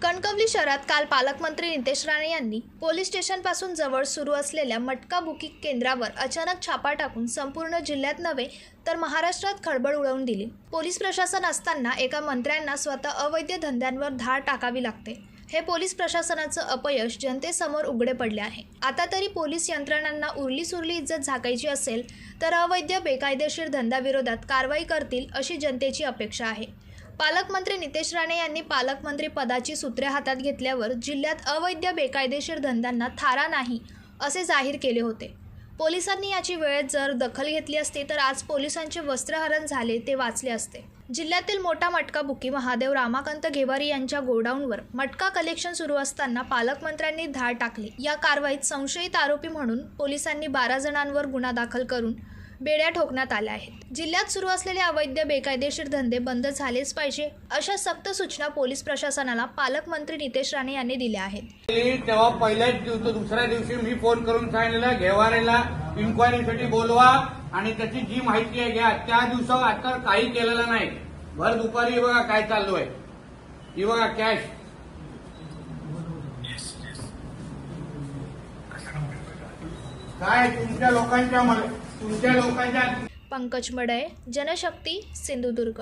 कणकवली शहरात काल पालकमंत्री नितेश राणे यांनी पोलीस स्टेशनपासून जवळ सुरू असलेल्या मटका बुकिंग केंद्रावर अचानक छापा टाकून संपूर्ण जिल्ह्यात नव्हे तर महाराष्ट्रात खळबळ उडवून दिली। पोलीस प्रशासन असताना एका मंत्र्यांना स्वतः अवैध धंद्यांवर धाड टाकावी लागते। हे पोलीस प्रशासनाचं अपयश जनतेसमोर उघडे पडले आहे। आता तरी पोलीस यंत्रणांना उरली सुरली इज्जत झाकायची असेल तर अवैध बेकायदेशीर धंद्याविरोधात कारवाई करतील अशी जनतेची अपेक्षा आहे। पालकमंत्री नितेश राणे यांनी पालकमंत्री पदाची सूत्रे हातात घेतल्यावर जिल्ह्यात अवैध बेकायदेशीर धंद्यांना थारा नाही असे जाहीर केले होते। पोलिसांनी याची वेळेत जर दखल घेतली असती तर आज पोलिसांचे वस्त्रहरण झाले ते वाचले असते। जिल्ह्यातील मोठा मटका बुकी महादेव रामाकांत घेवारी यांच्या गोडाऊनवर मटका कलेक्शन सुरू असताना पालकमंत्र्यांनी धाड टाकली। या कारवाईत संशयित आरोपी म्हणून पोलिसांनी 12 जणांवर गुन्हा दाखल करून बेड्या ठोकण्यात आल्या आहेत। जिल्ह्यात सुरू असलेले अवैध बेकायदेशीर धंदे बंद झालेच पाहिजे अशा सक्त सूचना पोलीस प्रशासनाला पालकमंत्री नितेश राणे यांनी दिल्या आहेत। तेव्हा पहिल्याच दिवशी दुसऱ्या दिवशी मी फोन करून सांगितलं घेवारेला इन्क्वायरीसाठी बोलवा आणि त्याची जी माहिती आहे घ्या। त्या दिवसावर आता काही केलेलं नाही। भर दुपारी बघा काय चालू आहे, ही बघा कॅश काय तुमच्या लोकांच्या पंकज मडे, जनशक्ती, सिंधुदुर्ग।